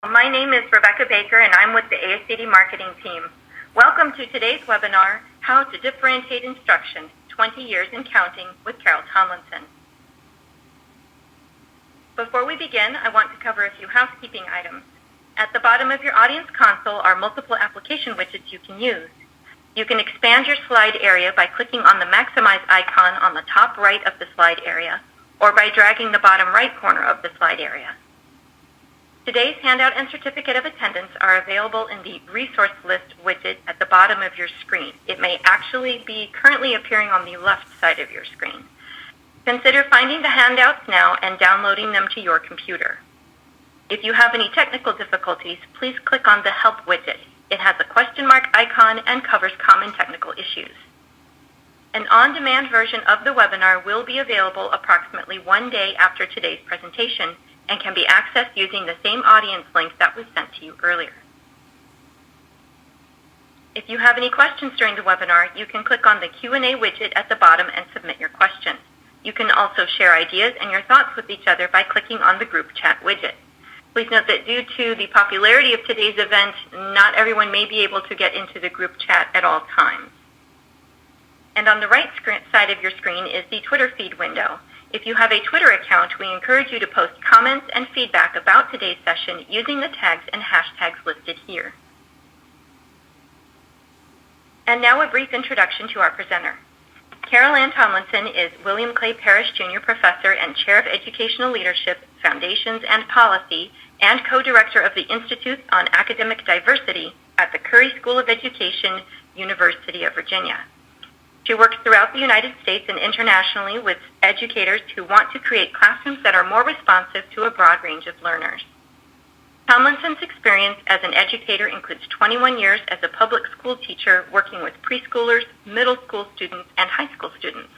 My name is Rebecca Baker, and I'm with the ASCD marketing team. Welcome to today's webinar, How to Differentiate Instruction, 20 Years and Counting with Carol Tomlinson. Before we begin, I want to cover a few housekeeping items. At the bottom of your audience console are multiple application widgets you can use. You can expand your slide area by clicking on the Maximize icon on the top right of the slide area, or by dragging the bottom right corner of the slide area. Today's handout and certificate of attendance are available in the Resource List widget at the bottom of your screen. It may actually be currently appearing on the left side of your screen. Consider finding the handouts now and downloading them to your computer. If you have any technical difficulties, please click on the Help widget. It has a question mark icon and covers common technical issues. An on-demand version of the webinar will be available approximately 1 day after today's presentation and can be accessed using the same audience link that was sent to you earlier. If you have any questions during the webinar, you can click on the Q&A widget at the bottom and submit your question. You can also share ideas and your thoughts with each other by clicking on the group chat widget. Please note that due to the popularity of today's event, not everyone may be able to get into the group chat at all times. And on the right side of your screen is the Twitter feed window. If you have a Twitter account, we encourage you to post comments and feedback about today's session using the tags and hashtags listed here. And now a brief introduction to our presenter. Carol Ann Tomlinson is William Clay Parrish Jr. Professor and Chair of Educational Leadership, Foundations and Policy, and co-director of the Institute on Academic Diversity at the Curry School of Education, University of Virginia. She works throughout the United States and internationally with educators who want to create classrooms that are more responsive to a broad range of learners. Tomlinson's experience as an educator includes 21 years as a public school teacher working with preschoolers, middle school students, and high school students.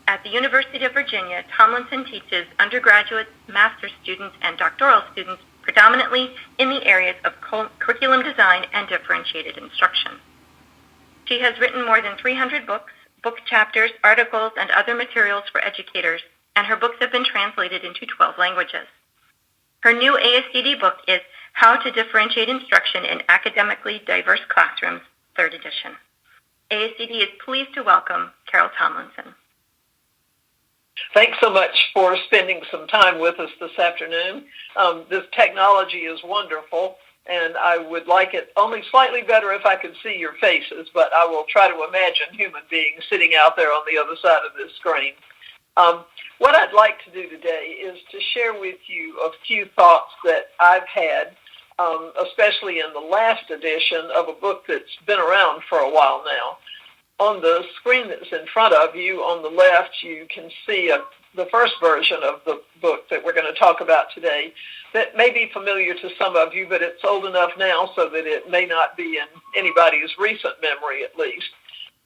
At the University of Virginia, Tomlinson teaches undergraduate, master's students, and doctoral students predominantly in the areas of curriculum design and differentiated instruction. She has written more than 300 books, book chapters, articles, and other materials for educators, and her books have been translated into 12 languages. Her new ASCD book is How to Differentiate Instruction in Academically Diverse Classrooms, 3rd edition. ASCD is pleased to welcome Carol Tomlinson. Thanks so much for spending some time with us this afternoon. This technology is wonderful, and I would like it only slightly better if I could see your faces, but I will try to imagine human beings sitting out there on the other side of this screen. What I'd like to do today is to share with you a few thoughts that I've had, especially in the last edition of a book that's been around for a while now. On the screen that's in front of you, on the left, you can see the first version of the book that we're going to talk about today that may be familiar to some of you, but it's old enough now so that it may not be in anybody's recent memory, at least.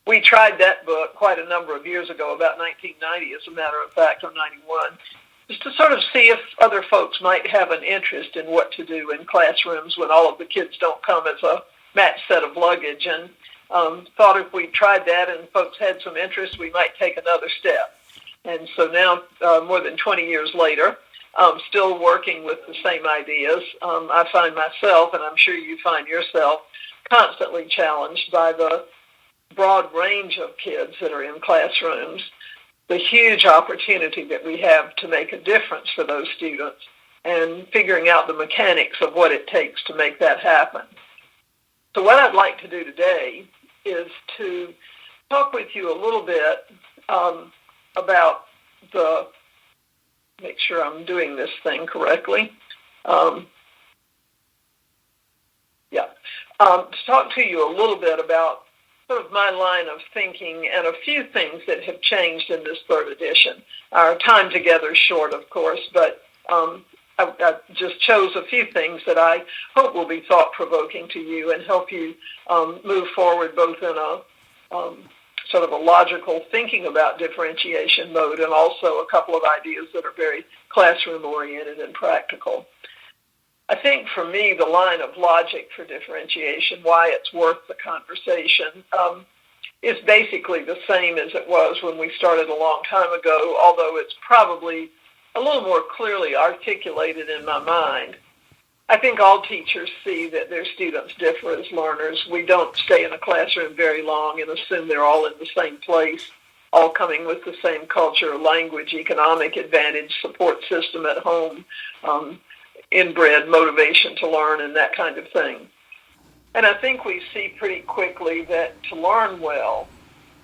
We tried that book quite a number of years ago, about 1990, as a matter of fact, or 91, just to sort of see if other folks might have an interest in what to do in classrooms when all of the kids don't come as a matched set of luggage, and thought if we tried that and folks had some interest, we might take another step. And so now, more than 20 years later, still working with the same ideas, I find myself, and I'm sure you find yourself, constantly challenged by the broad range of kids that are in classrooms, the huge opportunity that we have to make a difference for those students, and figuring out the mechanics of what it takes to make that happen. So what I'd like to do today is to talk with you a little bit about make sure I'm doing this thing correctly. To talk to you a little bit about sort of my line of thinking and a few things that have changed in this 3rd edition. Our time together is short, of course, but I just chose a few things that I hope will be thought-provoking to you and help you move forward both in a sort of a logical thinking about differentiation mode and also a couple of ideas that are very classroom-oriented and practical. I think for me, the line of logic for differentiation, why it's worth the conversation, is basically the same as it was when we started a long time ago, although it's probably a little more clearly articulated in my mind. I think all teachers see that their students differ as learners. We don't stay in a classroom very long and assume they're all in the same place, all coming with the same culture, language, economic advantage, support system at home, inbred motivation to learn, and that kind of thing. And I think we see pretty quickly that to learn well,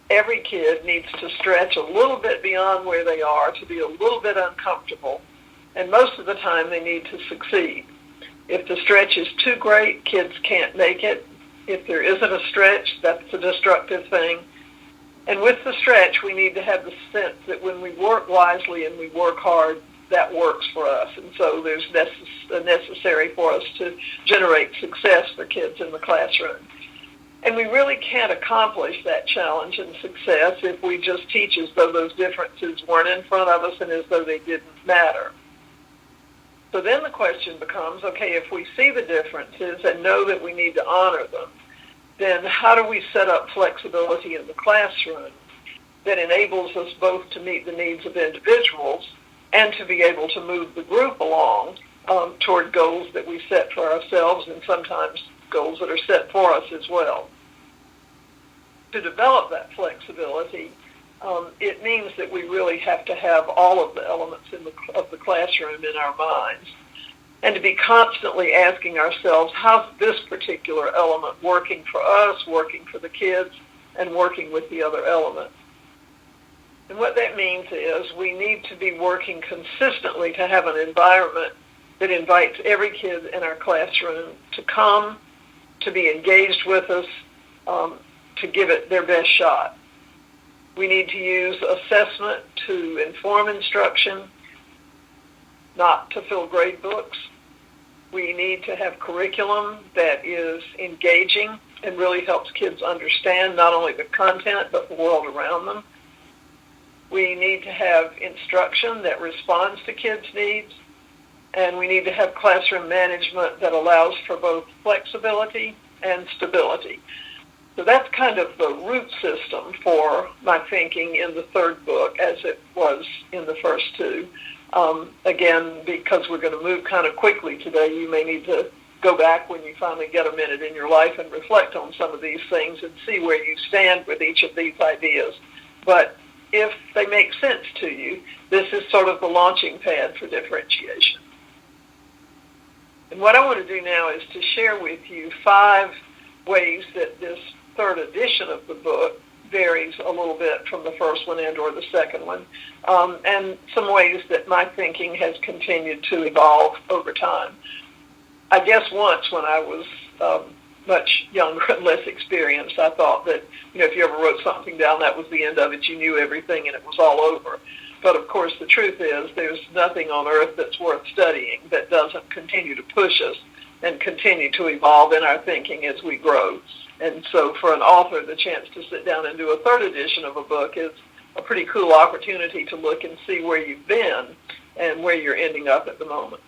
every kid needs to stretch a little bit beyond where they are, to be a little bit uncomfortable, and most of the time they need to succeed. If the stretch is too great, kids can't make it. If there isn't a stretch, that's a destructive thing. And with the stretch, we need to have the sense that when we work wisely and we work hard, that works for us. And so there's necessary for us to generate success for kids in the classroom. And we really can't accomplish that challenge and success if we just teach as though those differences weren't in front of us and as though they didn't matter. So then the question becomes, okay, if we see the differences and know that we need to honor them, then how do we set up flexibility in the classroom that enables us both to meet the needs of individuals and to be able to move the group along toward goals that we set for ourselves and sometimes goals that are set for us as well. To develop that flexibility, it means that we really have to have all of the elements of the classroom in our minds, and to be constantly asking ourselves, how's this particular element working for us, working for the kids, and working with the other elements? And what that means is we need to be working consistently to have an environment that invites every kid in our classroom to come, to be engaged with us, to give it their best shot. We need to use assessment to inform instruction, not to fill grade books. We need to have curriculum that is engaging and really helps kids understand not only the content but the world around them. We need to have instruction that responds to kids' needs, and we need to have classroom management that allows for both flexibility and stability. So that's kind of the root system for my thinking in the third book as it was in the first two. Again, because we're going to move kind of quickly today, you may need to go back when you finally get a minute in your life and reflect on some of these things and see where you stand with each of these ideas. But if they make sense to you, this is sort of the launching pad for differentiation. And what I want to do now is to share with you 5 ways that this third edition of the book varies a little bit from the first one and or the second one, and some ways that my thinking has continued to evolve over time. I guess once when I was much younger and less experienced, I thought that, if you ever wrote something down, that was the end of it. You knew everything and it was all over. But of course, the truth is there's nothing on earth that's worth studying that doesn't continue to push us and continue to evolve in our thinking as we grow. And so for an author, the chance to sit down and do a third edition of a book is a pretty cool opportunity to look and see where you've been and where you're ending up at the moment.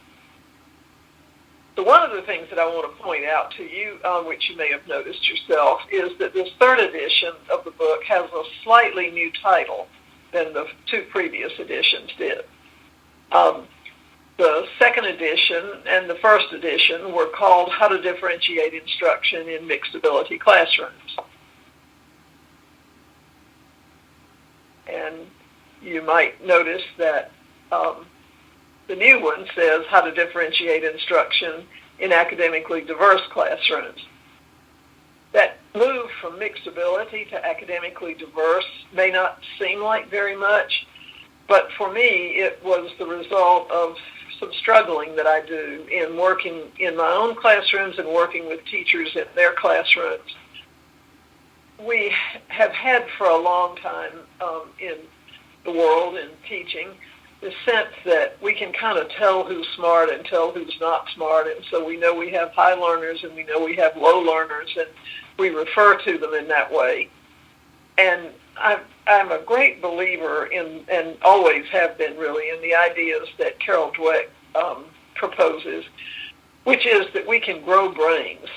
So one of the things that I want to point out to you, which you may have noticed yourself, is that this third edition of the book has a slightly new title than the 2 previous editions did. The second edition and the first edition were called How to Differentiate Instruction in Mixed Ability Classrooms. And you might notice that the new one says How to Differentiate Instruction in Academically Diverse Classrooms. That move from mixed ability to academically diverse may not seem like very much, but for me it was the result of some struggling that I do in working in my own classrooms and working with teachers in their classrooms. We have had for a long time in the world in teaching the sense that we can kind of tell who's smart and tell who's not smart, and so we know we have high learners and we know we have low learners, and we refer to them in that way. And I'm a great believer in, and always have been really, in the ideas that Carol Dweck proposes, which is that we can grow brains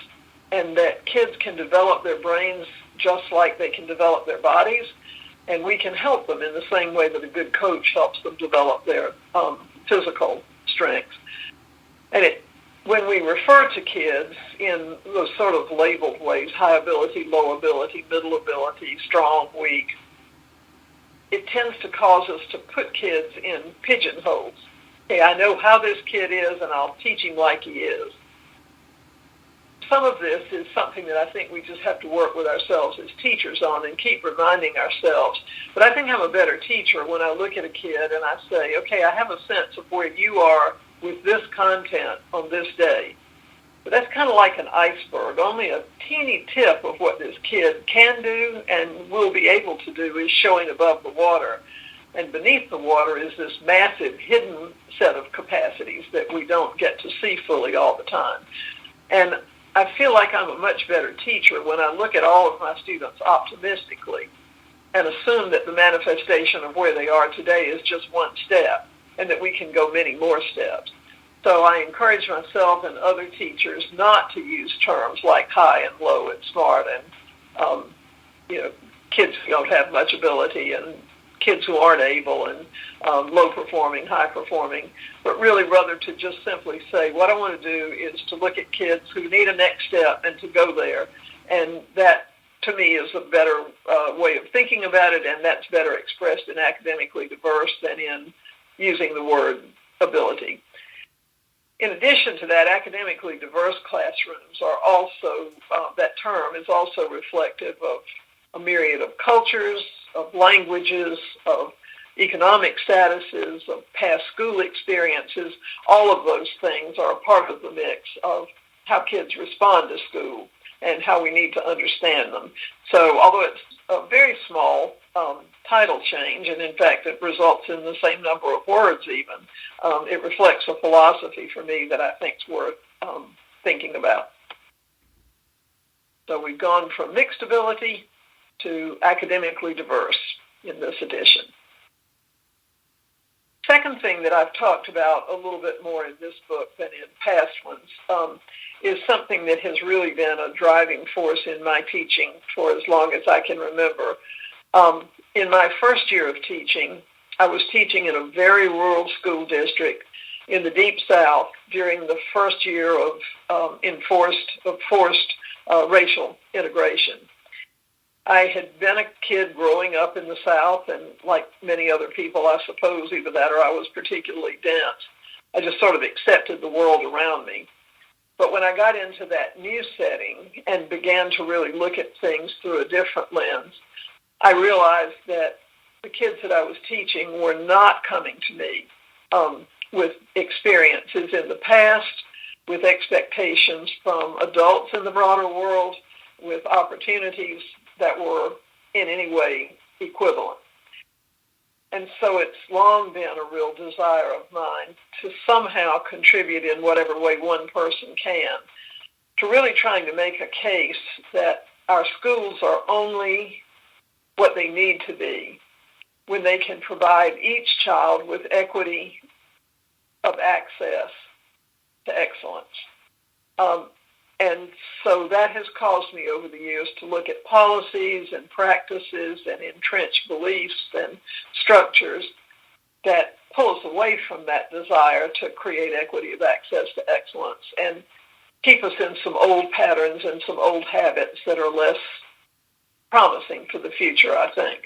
and that kids can develop their brains just like they can develop their bodies, and we can help them in the same way that a good coach helps them develop their physical strengths. And it when we refer to kids in those sort of labeled ways, high ability, low ability, middle ability, strong, weak, it tends to cause us to put kids in pigeonholes. Okay, I know how this kid is, and I'll teach him like he is. Some of this is something that I think we just have to work with ourselves as teachers on and keep reminding ourselves. But I think I'm a better teacher when I look at a kid and I say, okay, I have a sense of where you are with this content on this day. But that's kind of like an iceberg. Only a teeny tip of what this kid can do and will be able to do is showing above the water. And beneath the water is this massive hidden set of capacities that we don't get to see fully all the time. And I feel like I'm a much better teacher when I look at all of my students optimistically and assume that the manifestation of where they are today is just one step and that we can go many more steps. So I encourage myself and other teachers not to use terms like high and low and smart and, kids who don't have much ability and kids who aren't able and low-performing, high-performing, but really rather to just simply say what I want to do is to look at kids who need a next step and to go there. And that, to me, is a better way of thinking about it, and that's better expressed in academically diverse than in using the word ability. In addition to that, academically diverse classrooms are also, that term is also reflective of a myriad of cultures, of languages, of economic statuses, of past school experiences. All of those things are a part of the mix of how kids respond to school and how we need to understand them. So although it's a very small title change, and in fact it results in the same number of words even, it reflects a philosophy for me that I think is worth thinking about. So we've gone from mixed ability to academically diverse in this edition. Second thing that I've talked about a little bit more in this book than in past ones is something that has really been a driving force in my teaching for as long as I can remember. In my first year of teaching, I was teaching in a very rural school district in the Deep South during the first year of forced racial integration. I had been a kid growing up in the South, and like many other people, I suppose, either that or I was particularly dense. I just sort of accepted the world around me. But when I got into that new setting and began to really look at things through a different lens, I realized that the kids that I was teaching were not coming to me with experiences in the past, with expectations from adults in the broader world, with opportunities that were in any way equivalent. And so it's long been a real desire of mine to somehow contribute in whatever way one person can to really trying to make a case that our schools are only what they need to be when they can provide each child with equity of access to excellence. And so that has caused me over the years to look at policies and practices and entrenched beliefs and structures that pull us away from that desire to create equity of access to excellence and keep us in some old patterns and some old habits that are less promising for the future, I think.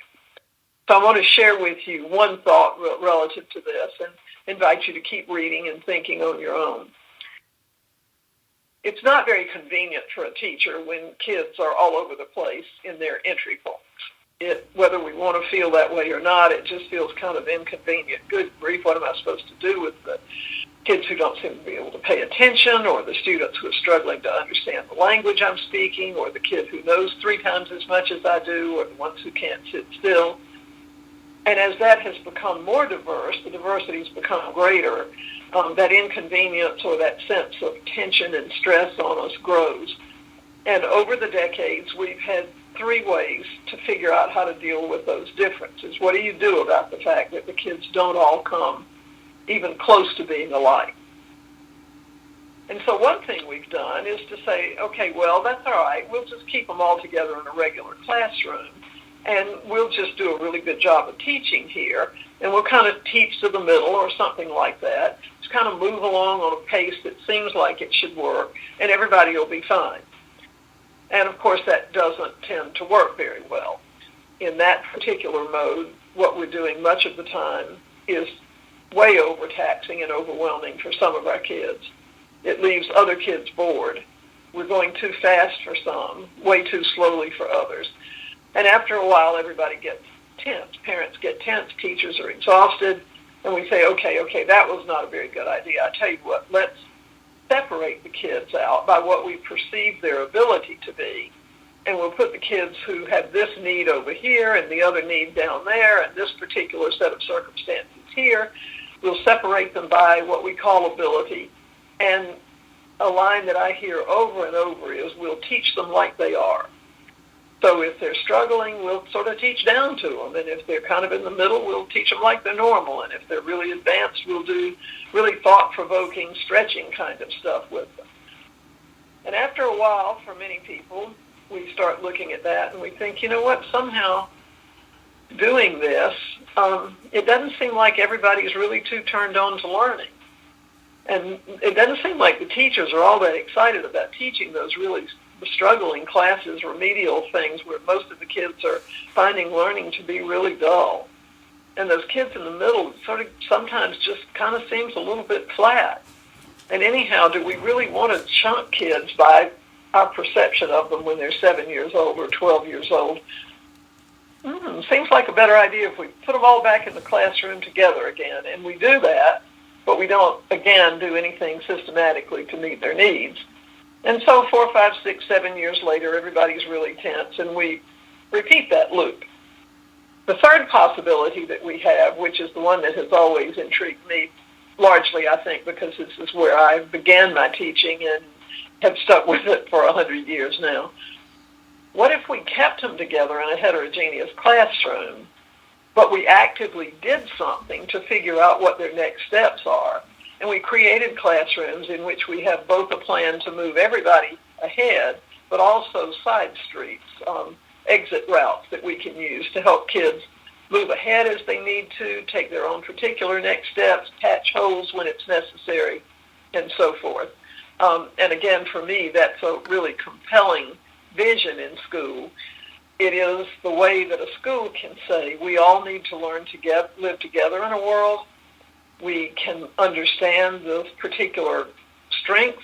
So I want to share with you one thought relative to this and invite you to keep reading and thinking on your own. It's not very convenient for a teacher when kids are all over the place in their entry points. Whether we want to feel that way or not, it just feels kind of inconvenient. Good grief, what am I supposed to do with the kids who don't seem to be able to pay attention, or the students who are struggling to understand the language I'm speaking, or the kid who knows 3 times as much as I do, or the ones who can't sit still. And as that has become more diverse, the diversity has become greater, that inconvenience or that sense of tension and stress on us grows. And over the decades, we've had 3 ways to figure out how to deal with those differences. What do you do about the fact that the kids don't all come even close to being alike? And so one thing we've done is to say, okay, well, that's all right. We'll just keep them all together in a regular classroom, and we'll just do a really good job of teaching here, and we'll kind of teach to the middle or something like that kind of move along on a pace that seems like it should work, and everybody will be fine. And of course, that doesn't tend to work very well. In that particular mode, what we're doing much of the time is way overtaxing and overwhelming for some of our kids. It leaves other kids bored. We're going too fast for some, way too slowly for others. And after a while, everybody gets tense. Parents get tense, teachers are exhausted, and we say, okay, that was not a very good idea. I tell you what, let's separate the kids out by what we perceive their ability to be, and we'll put the kids who have this need over here and the other need down there and this particular set of circumstances here. We'll separate them by what we call ability, and a line that I hear over and over is we'll teach them like they are. So if they're struggling, we'll sort of teach down to them. And if they're kind of in the middle, we'll teach them like they're normal. And if they're really advanced, we'll do really thought-provoking, stretching kind of stuff with them. And after a while, for many people, we start looking at that and we think, you know what, somehow doing this, it doesn't seem like everybody's really too turned on to learning. And it doesn't seem like the teachers are all that excited about teaching those really struggling classes, remedial things where most of the kids are finding learning to be really dull. And those kids in the middle sort of sometimes just kind of seems a little bit flat. And anyhow, do we really want to chunk kids by our perception of them when they're 7 years old or 12 years old? Seems like a better idea if we put them all back in the classroom together again. And we do that, but we don't, again, do anything systematically to meet their needs. And so 4, 5, 6, 7 years later, everybody's really tense, and we repeat that loop. The third possibility that we have, which is the one that has always intrigued me, largely, I think, because this is where I began my teaching and have stuck with it for 100 years now. What if we kept them together in a heterogeneous classroom, but we actively did something to figure out what their next steps are? And we created classrooms in which we have both a plan to move everybody ahead, but also side streets, exit routes that we can use to help kids move ahead as they need to, take their own particular next steps, patch holes when it's necessary, and so forth. And again, for me, that's a really compelling vision in school. It is the way that a school can say we all need to learn to live together in a world. We can understand the particular strengths,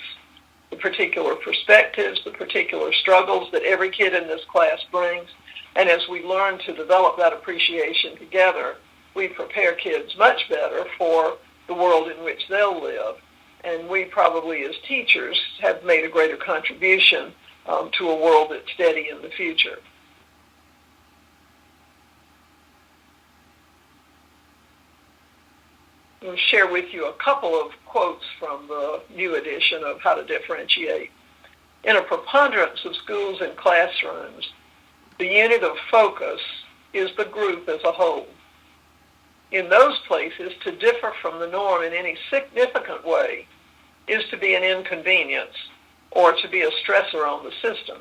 the particular perspectives, the particular struggles that every kid in this class brings. And as we learn to develop that appreciation together, we prepare kids much better for the world in which they'll live. And we probably, as teachers, have made a greater contribution to a world that's steady in the future. I'll share with you a couple of quotes from the new edition of How to Differentiate. In a preponderance of schools and classrooms, the unit of focus is the group as a whole. In those places, to differ from the norm in any significant way is to be an inconvenience or to be a stressor on the system.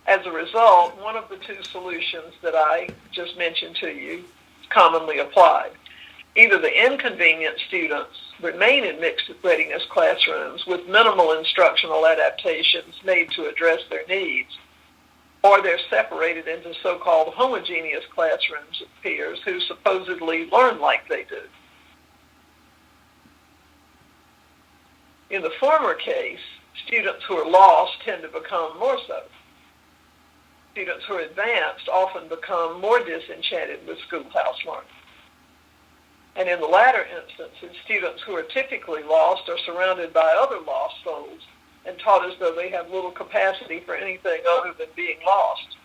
As a result, one of the two solutions that I just mentioned to you is commonly applied. Either the inconvenient students remain in mixed readiness classrooms with minimal instructional adaptations made to address their needs, or they're separated into so-called homogeneous classrooms of peers who supposedly learn like they do. In the former case, students who are lost tend to become more so. Students who are advanced often become more disenchanted with schoolhouse learning. And in the latter instances, students who are typically lost are surrounded by other lost souls and taught as though they have little capacity for anything other than being lost.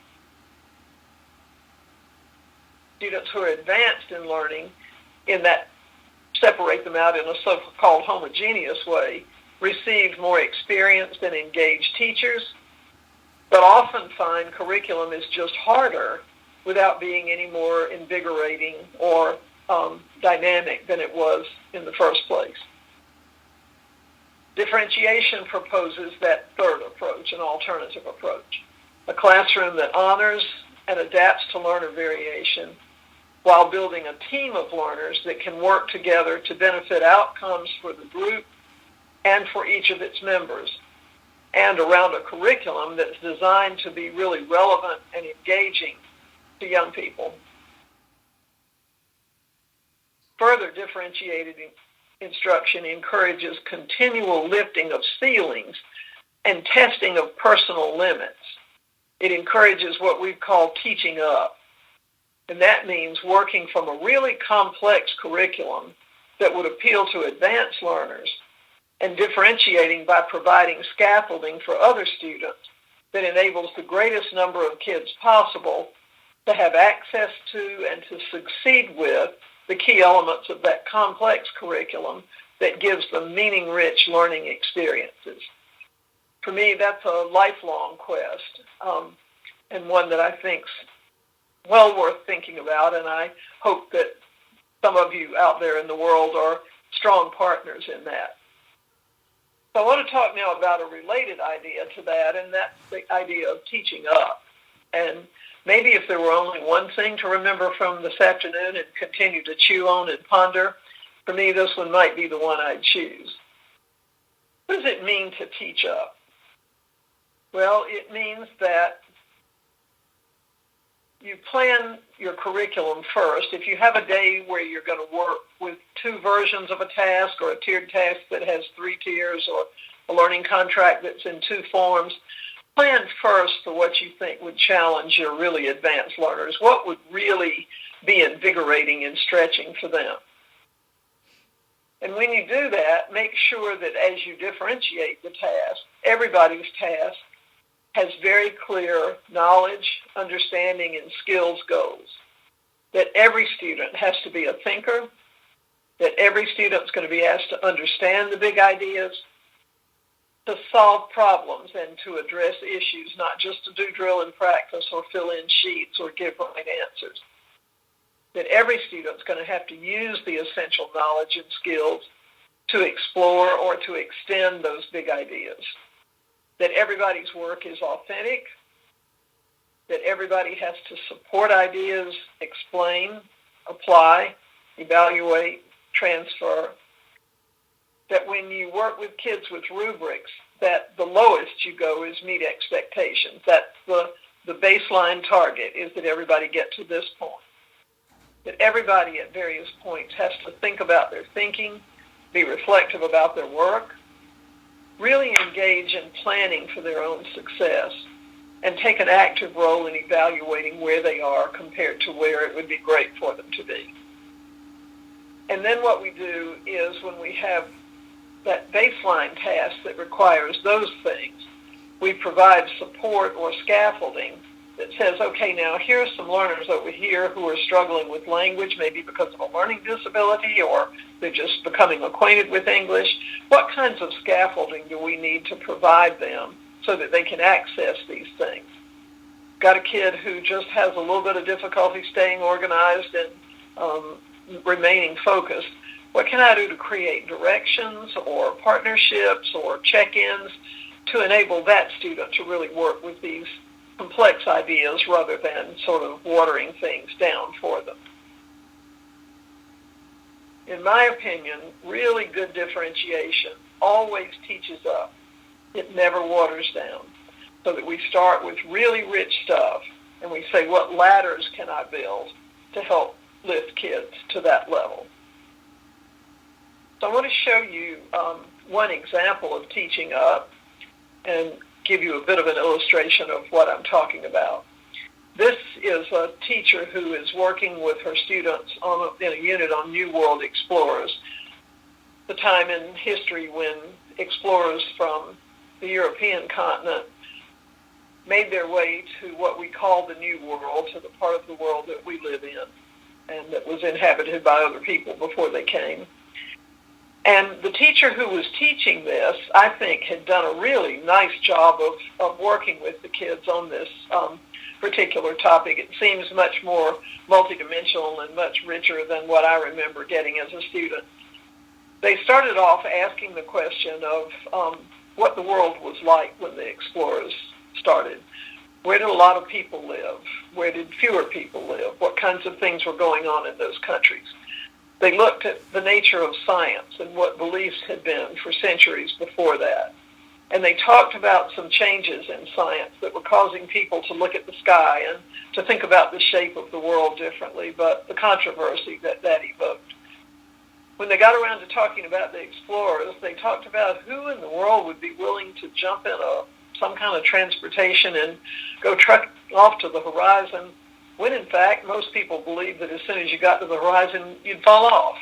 Students who are advanced in learning, in that separate them out in a so-called homogeneous way, receive more experienced and engaged teachers, but often find curriculum is just harder without being any more invigorating or dynamic than it was in the first place. Differentiation proposes that third approach, an alternative approach, a classroom that honors and adapts to learner variation while building a team of learners that can work together to benefit outcomes for the group and for each of its members, and around a curriculum that's designed to be really relevant and engaging to young people. Further differentiated instruction encourages continual lifting of ceilings and testing of personal limits. It encourages what we call teaching up. And that means working from a really complex curriculum that would appeal to advanced learners and differentiating by providing scaffolding for other students that enables the greatest number of kids possible to have access to and to succeed with the key elements of that complex curriculum that gives them meaning-rich learning experiences. For me, that's a lifelong quest, and one that I think's well worth thinking about, and I hope that some of you out there in the world are strong partners in that. So I want to talk now about a related idea to that, and that's the idea of teaching up. And maybe if there were only one thing to remember from this afternoon and continue to chew on and ponder, for me this one might be the one I'd choose. What does it mean to teach up? Well, it means that you plan your curriculum first. If you have a day where you're going to work with two versions of a task or a tiered task that has 3 tiers or a learning contract that's in 2 forms, plan first for what you think would challenge your really advanced learners. What would really be invigorating and stretching for them? And when you do that, make sure that as you differentiate the task, everybody's task has very clear knowledge, understanding, and skills goals. That every student has to be a thinker, that every student's going to be asked to understand the big ideas, to solve problems and to address issues, not just to do drill and practice or fill in sheets or give right answers. That every student's going to have to use the essential knowledge and skills to explore or to extend those big ideas. That everybody's work is authentic, that everybody has to support ideas, explain, apply, evaluate, transfer. That when you work with kids with rubrics, that the lowest you go is meet expectations. That's the baseline target, is that everybody get to this point. That everybody at various points has to think about their thinking, be reflective about their work, really engage in planning for their own success, and take an active role in evaluating where they are compared to where it would be great for them to be. And then what we do is when we have that baseline task that requires those things, we provide support or scaffolding that says, okay, now here's some learners over here who are struggling with language, maybe because of a learning disability or they're just becoming acquainted with English. What kinds of scaffolding do we need to provide them so that they can access these things? Got a kid who just has a little bit of difficulty staying organized and remaining focused. What can I do to create directions or partnerships or check-ins to enable that student to really work with these complex ideas rather than sort of watering things down for them? In my opinion, really good differentiation always teaches up. It never waters down. So that we start with really rich stuff and we say, what ladders can I build to help lift kids to that level? So I want to show you one example of teaching up and give you a bit of an illustration of what I'm talking about. This is a teacher who is working with her students in a unit on New World explorers, the time in history when explorers from the European continent made their way to what we call the New World, to the part of the world that we live in and that was inhabited by other people before they came. And the teacher who was teaching this, I think, had done a really nice job of working with the kids on this particular topic. It seems much more multidimensional and much richer than what I remember getting as a student. They started off asking the question of what the world was like when the explorers started. Where did a lot of people live? Where did fewer people live? What kinds of things were going on in those countries? They looked at the nature of science and what beliefs had been for centuries before that. And they talked about some changes in science that were causing people to look at the sky and to think about the shape of the world differently, but the controversy that evoked. When they got around to talking about the explorers, they talked about who in the world would be willing to jump in some kind of transportation and go truck off to the horizon, when in fact most people believed that as soon as you got to the horizon, you'd fall off.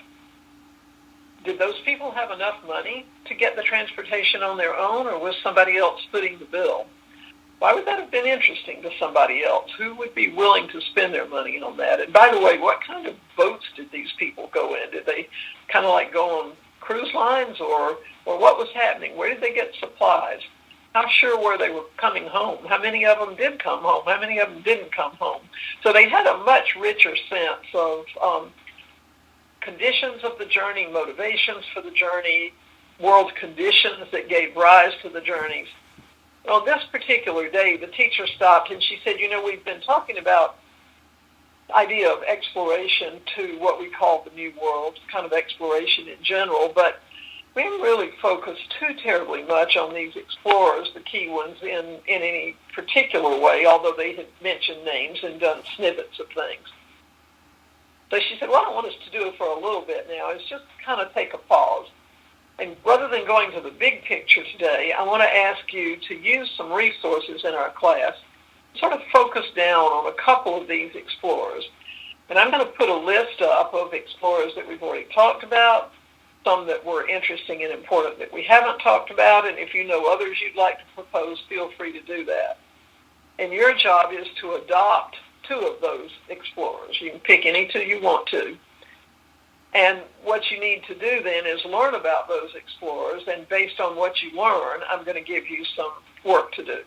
Did those people have enough money to get the transportation on their own, or was somebody else footing the bill? Why would that have been interesting to somebody else? Who would be willing to spend their money on that? And by the way, what kind of boats did these people go in? Did they kind of like go on cruise lines, or what was happening? Where did they get supplies? How sure were they were coming home? How many of them did come home? How many of them didn't come home? So they had a much richer sense of conditions of the journey, motivations for the journey, world conditions that gave rise to the journeys. On this particular day, the teacher stopped and she said, we've been talking about the idea of exploration to what we call the New World, kind of exploration in general, but we haven't really focused too terribly much on these explorers, the key ones, in any particular way, although they had mentioned names and done snippets of things. So she said, what I want us to do for a little bit now is just kind of take a pause. And rather than going to the big picture today, I want to ask you to use some resources in our class, sort of focus down on a couple of these explorers. And I'm going to put a list up of explorers that we've already talked about, some that were interesting and important that we haven't talked about, and if you know others you'd like to propose, feel free to do that. And your job is to adopt two of those explorers. You can pick any two you want to. And what you need to do then is learn about those explorers, and based on what you learn, I'm going to give you some work to do.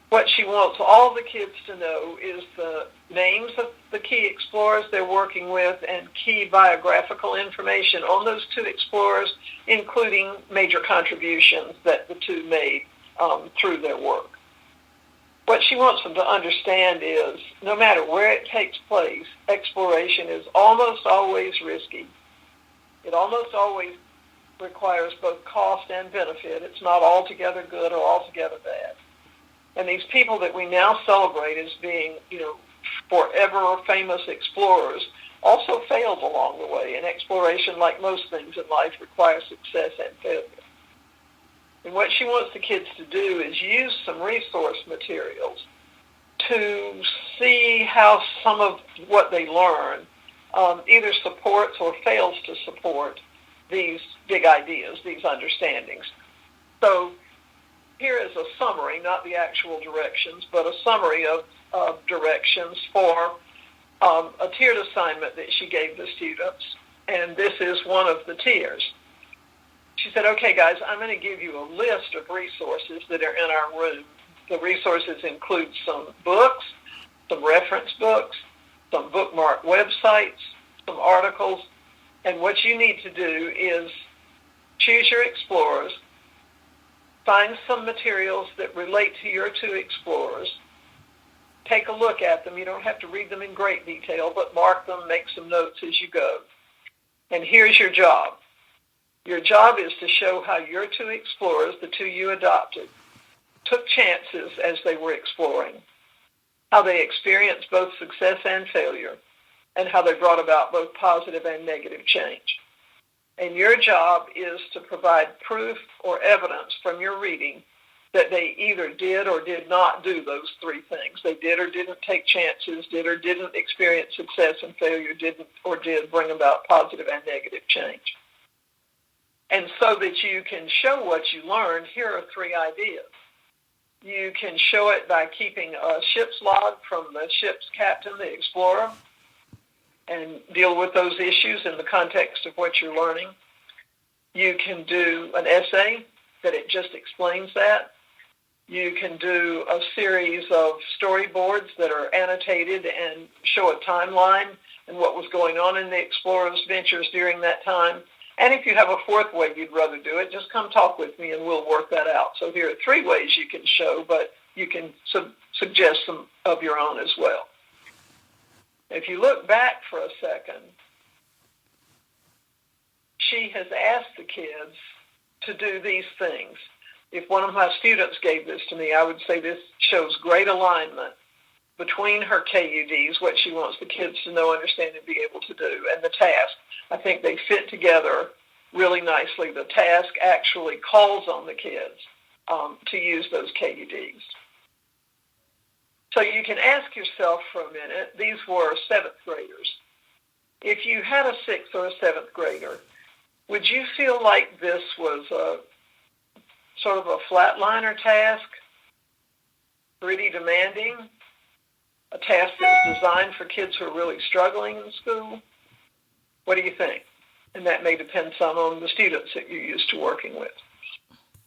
What she wants all the kids to know is the names of the key explorers they're working with and key biographical information on those two explorers, including major contributions that the two made through their work. What she wants them to understand is no matter where it takes place, exploration is almost always risky. It almost always requires both cost and benefit. It's not altogether good or altogether bad. And these people that we now celebrate as being, forever famous explorers also failed along the way. And exploration, like most things in life, requires success and failure. And what she wants the kids to do is use some resource materials to see how some of what they learn either supports or fails to support these big ideas, these understandings. So here is a summary, not the actual directions, but a summary of directions for a tiered assignment that she gave the students. And this is one of the tiers. She said, okay, guys, I'm going to give you a list of resources that are in our room. The resources include some books, some reference books, some bookmark websites, some articles. And what you need to do is choose your explorers, find some materials that relate to your two explorers, take a look at them. You don't have to read them in great detail, but mark them, make some notes as you go. And here's your job. Your job is to show how your two explorers, the two you adopted, took chances as they were exploring, how they experienced both success and failure, and how they brought about both positive and negative change. And your job is to provide proof or evidence from your reading that they either did or did not do those three things. They did or didn't take chances, did or didn't experience success and failure, didn't or did bring about positive and negative change. And so that you can show what you learned, here are three ideas. You can show it by keeping a ship's log from the ship's captain, the explorer, and deal with those issues in the context of what you're learning. You can do an essay that it just explains that. You can do a series of storyboards that are annotated and show a timeline and what was going on in the explorer's ventures during that time. And if you have a fourth way you'd rather do it, just come talk with me and we'll work that out. So here are 3 ways you can show, but you can suggest some of your own as well. If you look back for a second, she has asked the kids to do these things. If one of my students gave this to me, I would say this shows great alignment between her KUDs, what she wants the kids to know, understand, and be able to do, and the task. I think they fit together really nicely. The task actually calls on the kids to use those KUDs. So you can ask yourself for a minute, these were 7th graders. If you had a 6th or a 7th grader, would you feel like this was a sort of a flatliner task, pretty demanding, a task that's designed for kids who are really struggling in school? What do you think? And that may depend some on the students that you're used to working with.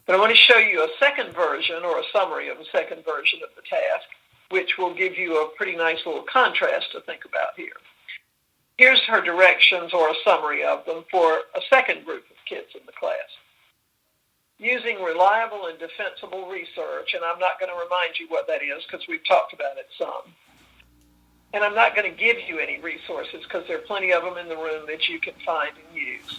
But I want to show you a second version or a summary of a second version of the task, which will give you a pretty nice little contrast to think about here. Here's her directions or a summary of them for a second group of kids in the class. Using reliable and defensible research, and I'm not going to remind you what that is because we've talked about it some. And I'm not going to give you any resources because there are plenty of them in the room that you can find and use.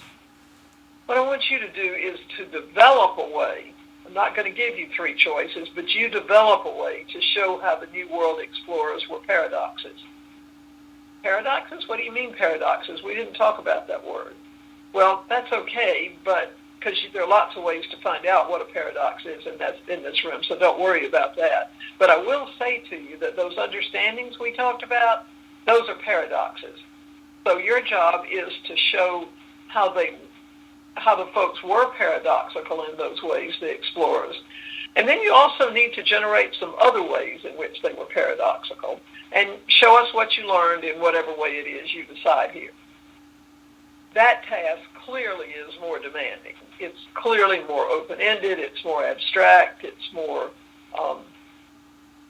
What I want you to do is to develop a way. I'm not going to give you 3 choices, but you develop a way to show how the New World explorers were paradoxes. Paradoxes? What do you mean paradoxes? We didn't talk about that word. Well, that's okay, but because there are lots of ways to find out what a paradox is, and that's in this room, so don't worry about that. But I will say to you that those understandings we talked about, those are paradoxes. So your job is to show how the folks were paradoxical in those ways, the explorers. And then you also need to generate some other ways in which they were paradoxical and show us what you learned in whatever way it is you decide here. That task clearly is more demanding. It's clearly more open-ended, it's more abstract, it's more,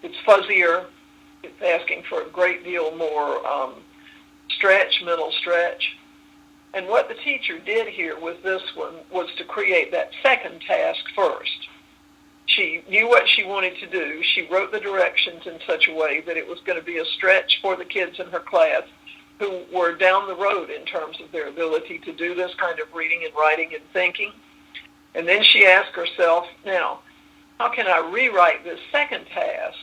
it's fuzzier, it's asking for a great deal more mental stretch. And what the teacher did here with this one was to create that second task first. She knew what she wanted to do. She wrote the directions in such a way that it was going to be a stretch for the kids in her class who were down the road in terms of their ability to do this kind of reading and writing and thinking. And then she asked herself, now, how can I rewrite this second task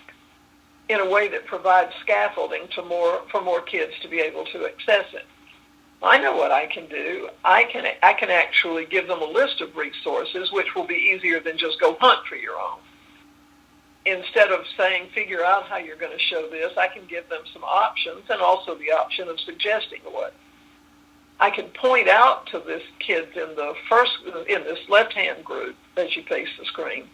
in a way that provides scaffolding for more kids to be able to access it? I know what I can do. I can actually give them a list of resources, which will be easier than just go hunt for your own. Instead of saying, figure out how you're going to show this, I can give them some options and also the option of suggesting a way. I can point out to this kids in this left-hand group as you face the screen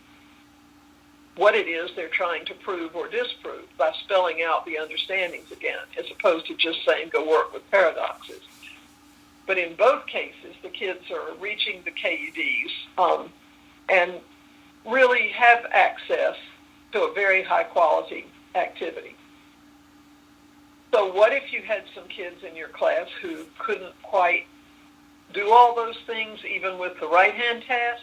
what it is they're trying to prove or disprove by spelling out the understandings again, as opposed to just saying go work with paradoxes. But in both cases, the kids are reaching the KUDs and really have access to a very high-quality activity. So what if you had some kids in your class who couldn't quite do all those things, even with the right-hand task?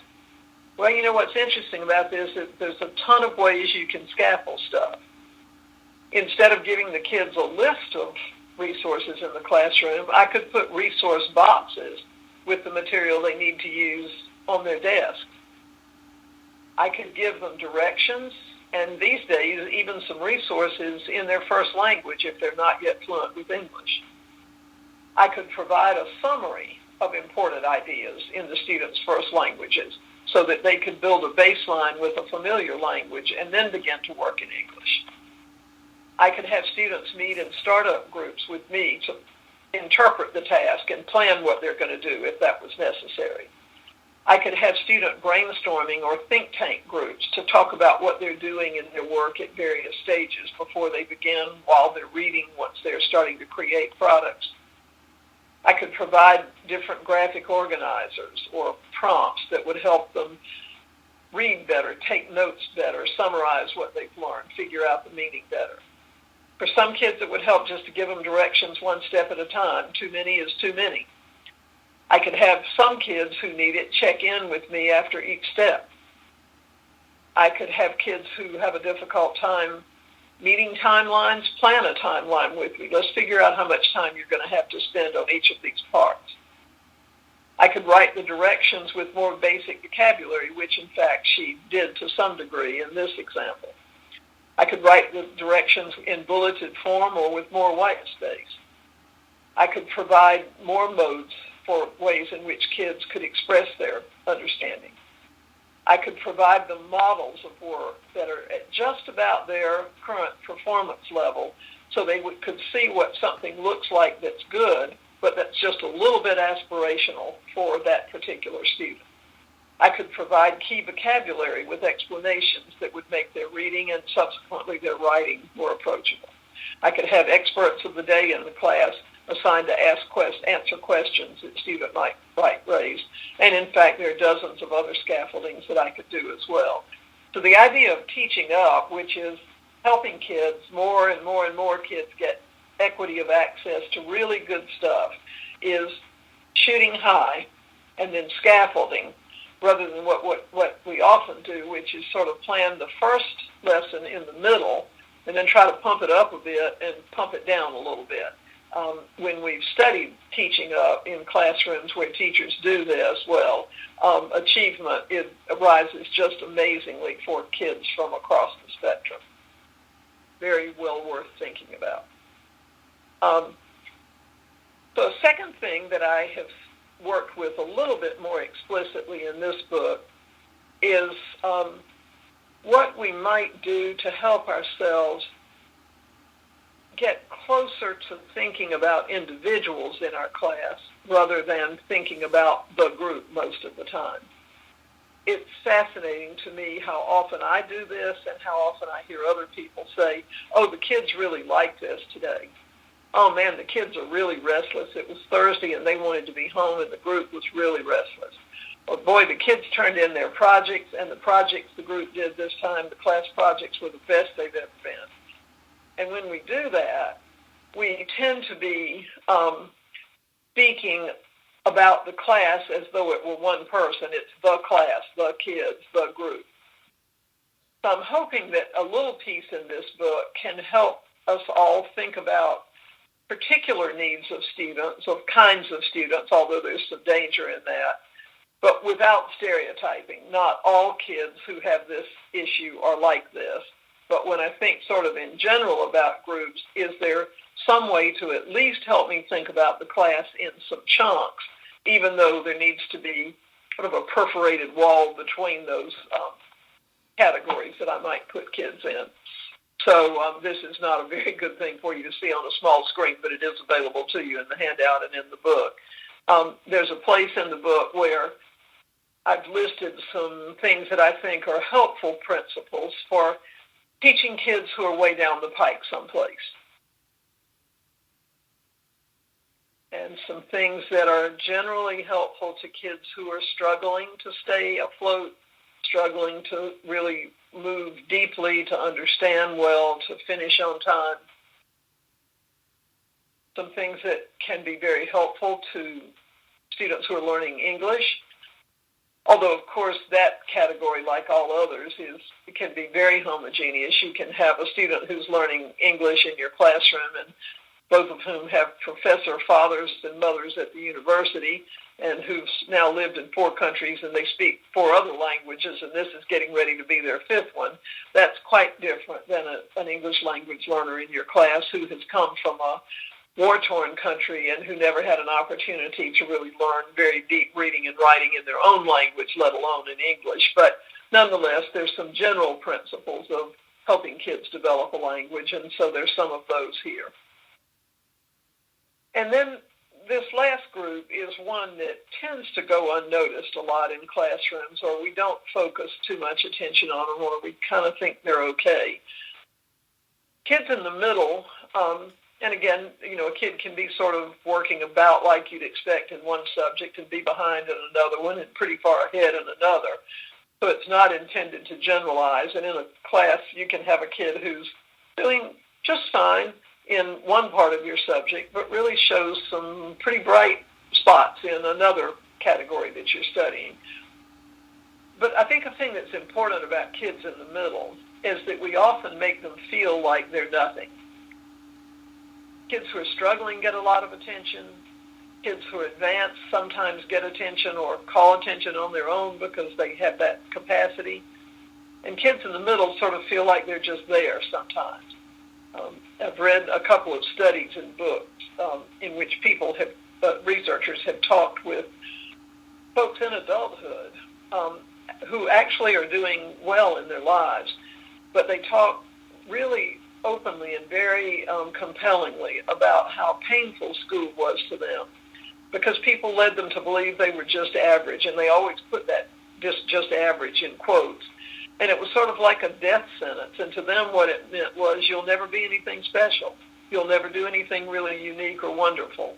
Well, you know what's interesting about this is there's a ton of ways you can scaffold stuff. Instead of giving the kids a list of resources in the classroom, I could put resource boxes with the material they need to use on their desk. I could give them directions, and these days, even some resources in their first language if they're not yet fluent with English. I could provide a summary of important ideas in the students' first languages so that they could build a baseline with a familiar language and then begin to work in English. I could have students meet in startup groups with me to interpret the task and plan what they're going to do if that was necessary. I could have student brainstorming or think tank groups to talk about what they're doing in their work at various stages before they begin, while they're reading, once they're starting to create products. I could provide different graphic organizers or prompts that would help them read better, take notes better, summarize what they've learned, figure out the meaning better. For some kids, it would help just to give them directions one step at a time. Too many is too many. I could have some kids who need it check in with me after each step. I could have kids who have a difficult time meeting timelines, plan a timeline with me. Let's figure out how much time you're going to have to spend on each of these parts. I could write the directions with more basic vocabulary, which in fact she did to some degree in this example. I could write the directions in bulleted form or with more white space. I could provide more modes for ways in which kids could express their understanding. I could provide them models of work that are at just about their current performance level so they could see what something looks like that's good, but that's just a little bit aspirational for that particular student. I could provide key vocabulary with explanations that would make their reading and subsequently their writing more approachable. I could have experts of the day in the class assigned to answer questions that student might raise. And in fact, there are dozens of other scaffoldings that I could do as well. So the idea of teaching up, which is helping kids, more and more and more kids get equity of access to really good stuff, is shooting high and then scaffolding rather than what we often do, which is sort of plan the first lesson in the middle and then try to pump it up a bit and pump it down a little bit. When we've studied teaching up in classrooms where teachers do this, achievement arises just amazingly for kids from across the spectrum. Very well worth thinking about. So a second thing that I have worked with a little bit more explicitly in this book is what we might do to help ourselves get closer to thinking about individuals in our class rather than thinking about the group most of the time. It's fascinating to me how often I do this and how often I hear other people say, oh, the kids really like this today. Oh, man, the kids are really restless. It was Thursday and they wanted to be home and the group was really restless. Or, boy, the kids turned in their projects and the projects the group did this time, the class projects were the best they've ever been. And when we do that, we tend to be speaking about the class as though it were one person. It's the class, the kids, the group. So I'm hoping that a little piece in this book can help us all think about particular needs of students, of kinds of students, although there's some danger in that, but without stereotyping. Not all kids who have this issue are like this. But when I think sort of in general about groups, is there some way to at least help me think about the class in some chunks, even though there needs to be sort of a perforated wall between those categories that I might put kids in. So this is not a very good thing for you to see on a small screen, but it is available to you in the handout and in the book. There's a place in the book where I've listed some things that I think are helpful principles for teaching kids who are way down the pike someplace. And some things that are generally helpful to kids who are struggling to stay afloat, struggling to really move deeply, to understand well, to finish on time. Some things that can be very helpful to students who are learning English. Although, of course, that category, like all others, it can be very homogeneous. You can have a student who's learning English in your classroom, and both of whom have professor fathers and mothers at the university, and who've now lived in 4 countries, and they speak 4 other languages, and this is getting ready to be their 5th one. That's quite different than an English language learner in your class who has come from a war-torn country and who never had an opportunity to really learn very deep reading and writing in their own language, let alone in English. But nonetheless, there's some general principles of helping kids develop a language, and so there's some of those here. And then this last group is one that tends to go unnoticed a lot in classrooms, or we don't focus too much attention on them, or we kind of think they're okay. Kids in the middle, and again, a kid can be sort of working about like you'd expect in one subject and be behind in another one and pretty far ahead in another. So it's not intended to generalize. And in a class, you can have a kid who's doing just fine in one part of your subject, but really shows some pretty bright spots in another category that you're studying. But I think a thing that's important about kids in the middle is that we often make them feel like they're nothing. Kids who are struggling get a lot of attention. Kids who are advanced sometimes get attention or call attention on their own because they have that capacity. And kids in the middle sort of feel like they're just there sometimes. I've read a couple of studies and books in which researchers have talked with folks in adulthood who actually are doing well in their lives, but they talk really openly and very compellingly about how painful school was to them because people led them to believe they were just average, and they always put that just average in quotes. And it was sort of like a death sentence. And to them, what it meant was you'll never be anything special. You'll never do anything really unique or wonderful.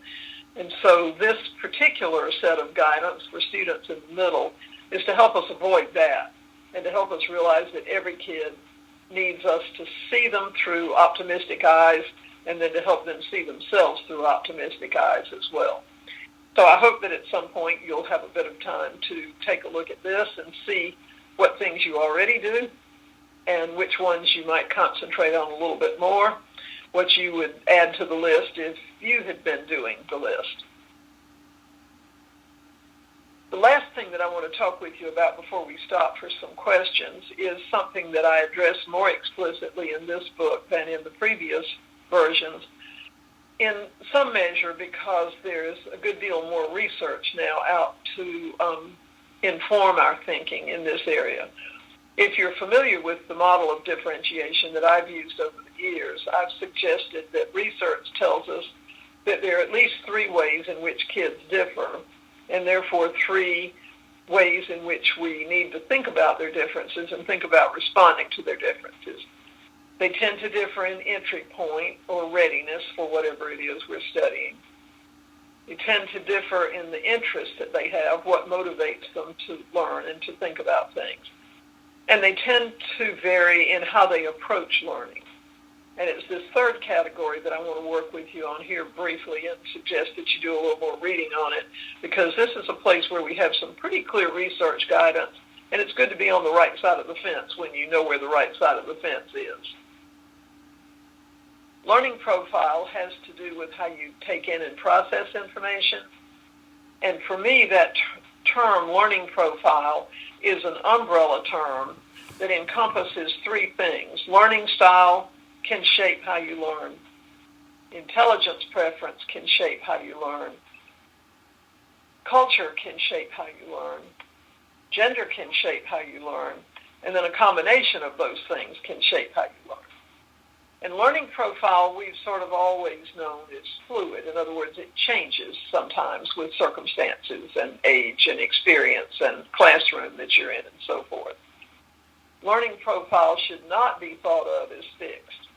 And so this particular set of guidance for students in the middle is to help us avoid that and to help us realize that every kid needs us to see them through optimistic eyes and then to help them see themselves through optimistic eyes as well. So I hope that at some point you'll have a bit of time to take a look at this and see what things you already do and which ones you might concentrate on a little bit more, what you would add to the list if you had been doing the list. The last thing that I want to talk with you about before we stop for some questions is something that I address more explicitly in this book than in the previous versions, in some measure because there's a good deal more research now out to inform our thinking in this area. If you're familiar with the model of differentiation that I've used over the years, I've suggested that research tells us that there are at least 3 ways in which kids differ, and therefore 3 ways in which we need to think about their differences and think about responding to their differences. They tend to differ in entry point or readiness for whatever it is we're studying. They tend to differ in the interest that they have, what motivates them to learn and to think about things. And they tend to vary in how they approach learning. And it's this third category that I want to work with you on here briefly and suggest that you do a little more reading on it, because this is a place where we have some pretty clear research guidance, and it's good to be on the right side of the fence when you know where the right side of the fence is. Learning profile has to do with how you take in and process information. And for me, that term, learning profile, is an umbrella term that encompasses 3 things. Learning style can shape how you learn. Intelligence preference can shape how you learn. Culture can shape how you learn. Gender can shape how you learn. And then a combination of those things can shape how you learn. And learning profile, we've sort of always known is fluid. In other words, it changes sometimes with circumstances and age and experience and classroom that you're in and so forth. Learning profile should not be thought of as fixed.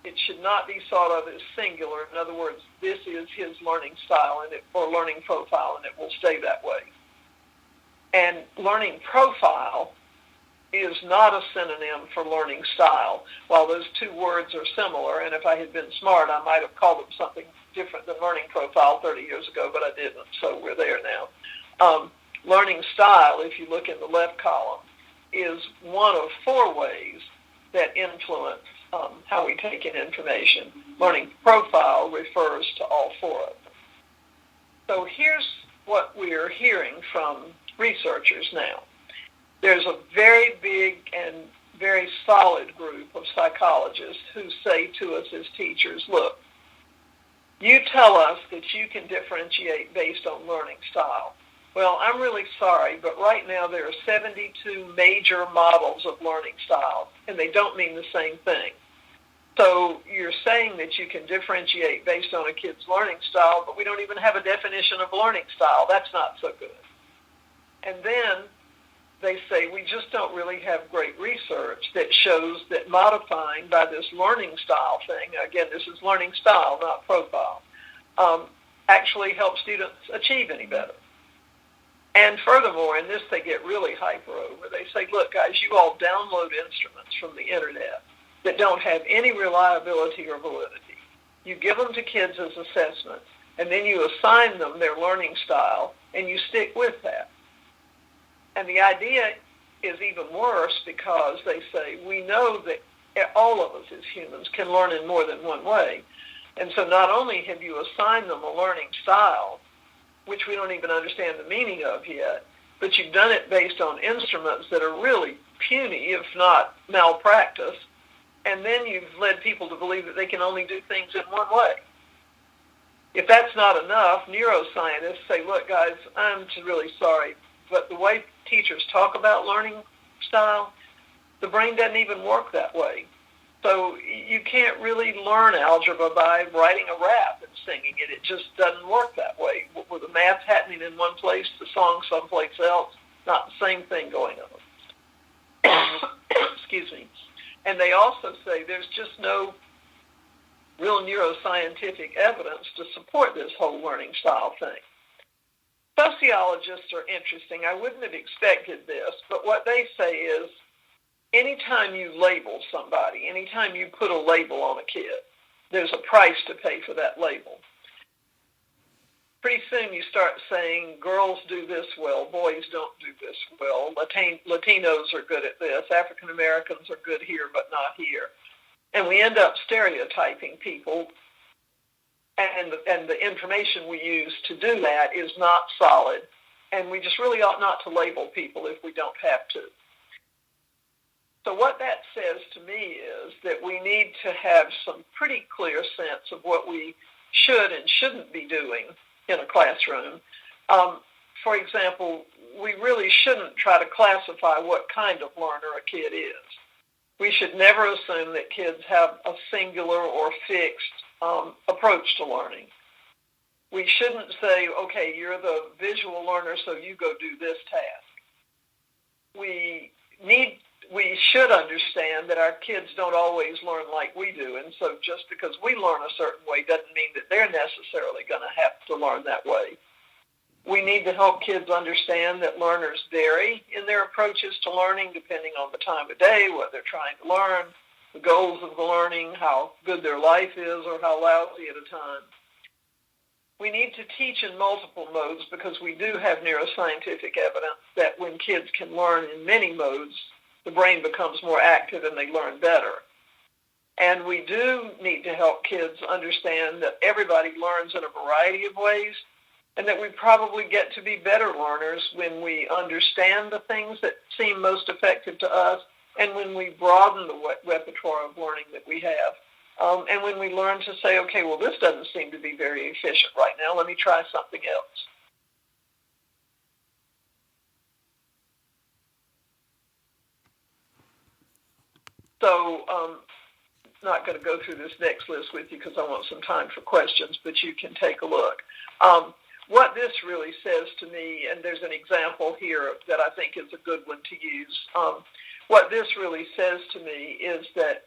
It should not be thought of as singular. In other words, this is his learning style or learning profile, and it will stay that way. And learning profile is not a synonym for learning style. While those 2 words are similar, and if I had been smart, I might have called them something different than learning profile 30 years ago, but I didn't, so we're there now. Learning style, if you look in the left column, is one of 4 ways that influence how we take in information. Learning profile refers to all 4 of them. So here's what we're hearing from researchers now. There's a very big and very solid group of psychologists who say to us as teachers, look, you tell us that you can differentiate based on learning style. Well, I'm really sorry, but right now there are 72 major models of learning style, and they don't mean the same thing. So you're saying that you can differentiate based on a kid's learning style, but we don't even have a definition of learning style. That's not so good. And then they say we just don't really have great research that shows that modifying by this learning style thing, again, this is learning style, not profile, actually helps students achieve any better. And furthermore, in this they get really hyper over. They say, look, guys, you all download instruments from the internet that don't have any reliability or validity. You give them to kids as assessments, and then you assign them their learning style, and you stick with that. And the idea is even worse because they say, we know that all of us as humans can learn in more than one way. And so not only have you assigned them a learning style, which we don't even understand the meaning of yet, but you've done it based on instruments that are really puny, if not malpractice, and then you've led people to believe that they can only do things in one way. If that's not enough, neuroscientists say, look, guys, I'm really sorry, but the way teachers talk about learning style, the brain doesn't even work that way. So you can't really learn algebra by writing a rap and singing it. It just doesn't work that way. With the math happening in one place, the song someplace else, not the same thing going on. Excuse me. And they also say there's just no real neuroscientific evidence to support this whole learning style thing. Sociologists are interesting. I wouldn't have expected this, but what they say is anytime you label somebody, anytime you put a label on a kid, there's a price to pay for that label. Pretty soon you start saying girls do this well, boys don't do this well, Latinos are good at this, African Americans are good here but not here. And we end up stereotyping people, and the information we use to do that is not solid, and we just really ought not to label people if we don't have to. So what that says to me is that we need to have some pretty clear sense of what we should and shouldn't be doing in a classroom. For example, we really shouldn't try to classify what kind of learner a kid is. We should never assume that kids have a singular or fixed approach to learning. We shouldn't say, okay, you're the visual learner, so you go do this task. We should understand that our kids don't always learn like we do, and so just because we learn a certain way doesn't mean that they're necessarily going to have to learn that way. We need to help kids understand that learners vary in their approaches to learning depending on the time of day, what they're trying to learn, the goals of the learning, how good their life is or how lousy at a time. We need to teach in multiple modes because we do have neuroscientific evidence that when kids can learn in many modes, the brain becomes more active and they learn better. And we do need to help kids understand that everybody learns in a variety of ways and that we probably get to be better learners when we understand the things that seem most effective to us and when we broaden the repertoire of learning that we have. And when we learn to say, okay, well, this doesn't seem to be very efficient right now. Let me try something else. So not going to go through this next list with you because I want some time for questions, but you can take a look. What this really says to me, and there's an example here that I think is a good one to use. What this really says to me is that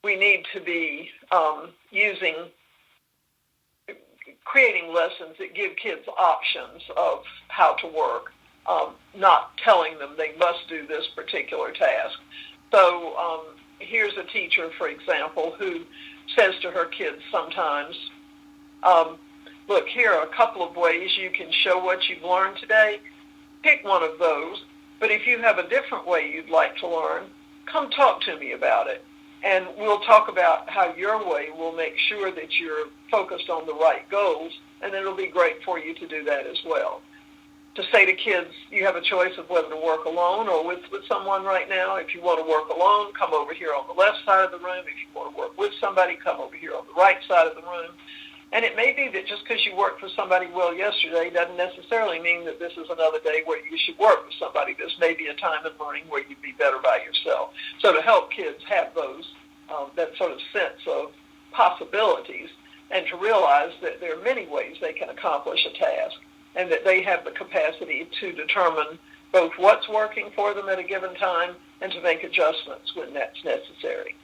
we need to be creating lessons that give kids options of how to work, not telling them they must do this particular task. So here's a teacher, for example, who says to her kids sometimes, look, here are a couple of ways you can show what you've learned today. Pick one of those. But if you have a different way you'd like to learn, come talk to me about it. And we'll talk about how your way will make sure that you're focused on the right goals, and it'll be great for you to do that as well. To say to kids, you have a choice of whether to work alone or with someone right now. If you want to work alone, come over here on the left side of the room. If you want to work with somebody, come over here on the right side of the room. And it may be that just because you worked for somebody well yesterday doesn't necessarily mean that this is another day where you should work with somebody. This may be a time in learning where you'd be better by yourself. So to help kids have those, that sort of sense of possibilities and to realize that there are many ways they can accomplish a task and that they have the capacity to determine both what's working for them at a given time and to make adjustments when that's necessary.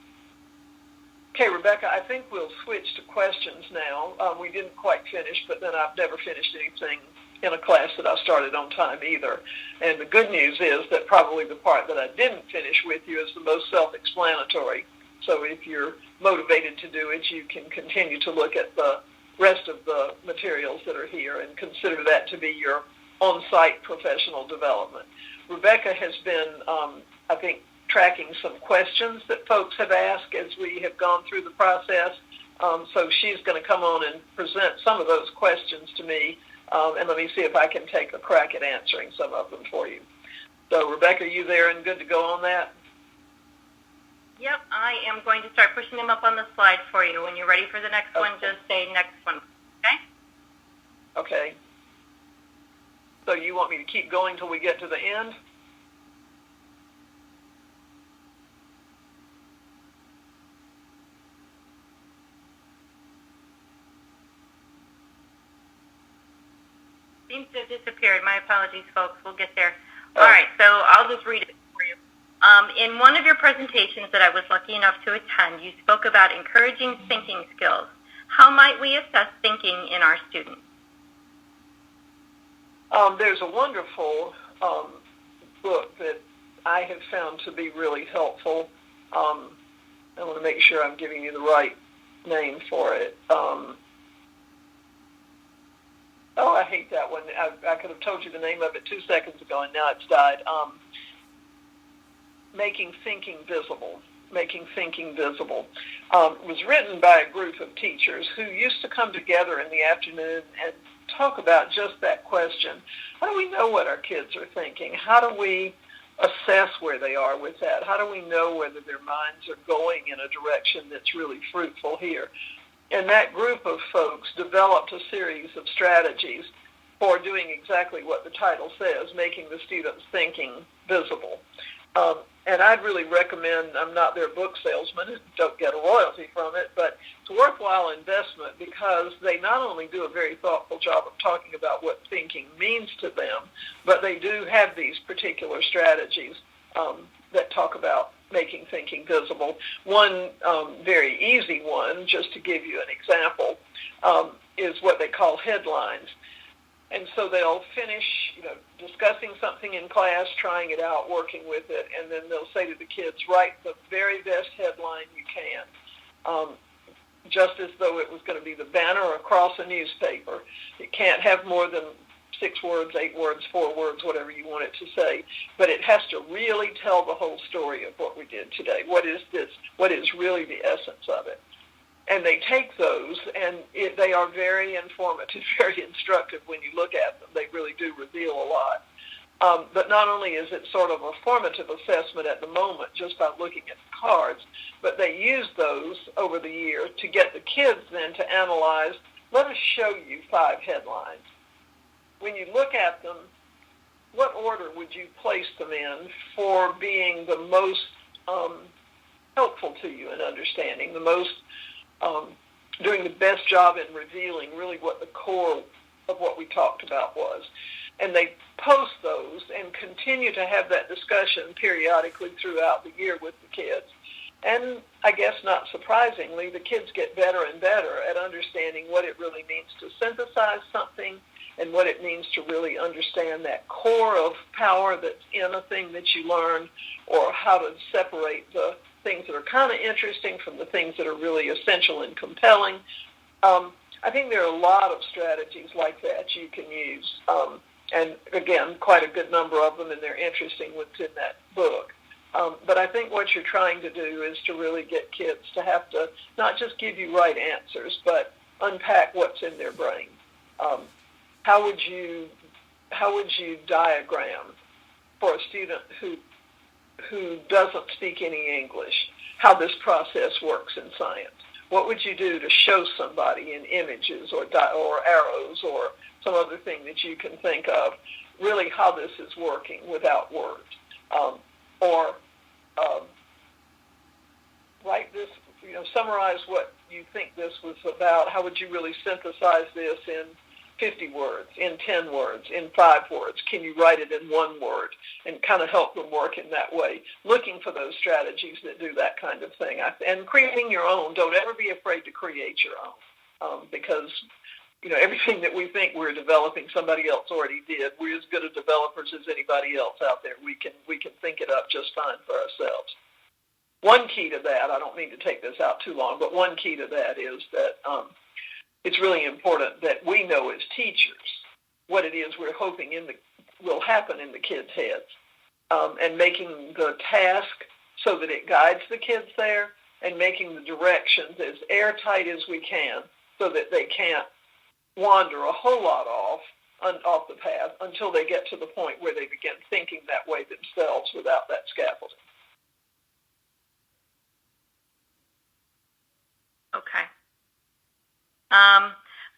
Okay, Rebecca, I think we'll switch to questions now. We didn't quite finish, but then I've never finished anything in a class that I started on time either. And the good news is that probably the part that I didn't finish with you is the most self-explanatory. So if you're motivated to do it, you can continue to look at the rest of the materials that are here and consider that to be your on-site professional development. Rebecca has been, I think, tracking some questions that folks have asked as we have gone through the process. So she's going to come on and present some of those questions to me, and let me see if I can take a crack at answering some of them for you. So, Rebecca, are you there and good to go on that? Yep, I am going to start pushing them up on the slide for you. When you're ready for the next one, just say next one, okay? Okay. So you want me to keep going till we get to the end? Seems to have disappeared. My apologies, folks. We'll get there. All right, so I'll just read it for you. In one of your presentations that I was lucky enough to attend, you spoke about encouraging thinking skills. How might we assess thinking in our students? There's a wonderful book that I have found to be really helpful. I want to make sure I'm giving you the right name for it. Oh, I hate that one. I could have told you the name of it 2 seconds ago, and now it's died. Making Thinking Visible. Making Thinking Visible. It was written by a group of teachers who used to come together in the afternoon and talk about just that question. How do we know what our kids are thinking? How do we assess where they are with that? How do we know whether their minds are going in a direction that's really fruitful here? And that group of folks developed a series of strategies for doing exactly what the title says, making the students' thinking visible. And I'd really recommend, I'm not their book salesman, don't get a royalty from it, but it's a worthwhile investment because they not only do a very thoughtful job of talking about what thinking means to them, but they do have these particular strategies that talk about making thinking visible. One very easy one, just to give you an example, is what they call headlines. And so they'll finish, discussing something in class, trying it out, working with it, and then they'll say to the kids, write the very best headline you can, just as though it was going to be the banner across a newspaper. It can't have more than 6 words, 8 words, 4 words, whatever you want it to say, but it has to really tell the whole story of what we did today. What is this? What is really the essence of it? And they take those, and they are very informative, very instructive when you look at them. They really do reveal a lot. But not only is it sort of a formative assessment at the moment just by looking at the cards, but they use those over the year to get the kids then to analyze, let us show you 5 headlines. When you look at them, what order would you place them in for being the most helpful to you in understanding, the most doing the best job in revealing really what the core of what we talked about was? And they post those and continue to have that discussion periodically throughout the year with the kids. And I guess not surprisingly, the kids get better and better at understanding what it really means to synthesize something and what it means to really understand that core of power that's in a thing that you learn, or how to separate the things that are kind of interesting from the things that are really essential and compelling. I think there are a lot of strategies like that you can use. And again, quite a good number of them, and they're interesting within that book. But I think what you're trying to do is to really get kids to have to not just give you right answers, but unpack what's in their brain. How would you diagram for a student who doesn't speak any English how this process works in science? What would you do to show somebody in images or arrows or some other thing that you can think of, really how this is working without words? Write this, summarize what you think this was about. How would you really synthesize this in 50 words, in 10 words, in 5 words? Can you write it in 1 word? And kind of help them work in that way, looking for those strategies that do that kind of thing. And creating your own. Don't ever be afraid to create your own, because everything that we think we're developing, somebody else already did. We're as good a developers as anybody else out there. We can think it up just fine for ourselves. One key to that, I don't mean to take this out too long, but one key to that is that it's really important that we know as teachers what it is we're hoping will happen in the kids' heads, and making the task so that it guides the kids there, and making the directions as airtight as we can so that they can't wander a whole lot off the path until they get to the point where they begin thinking that way themselves without that scaffolding. Okay. A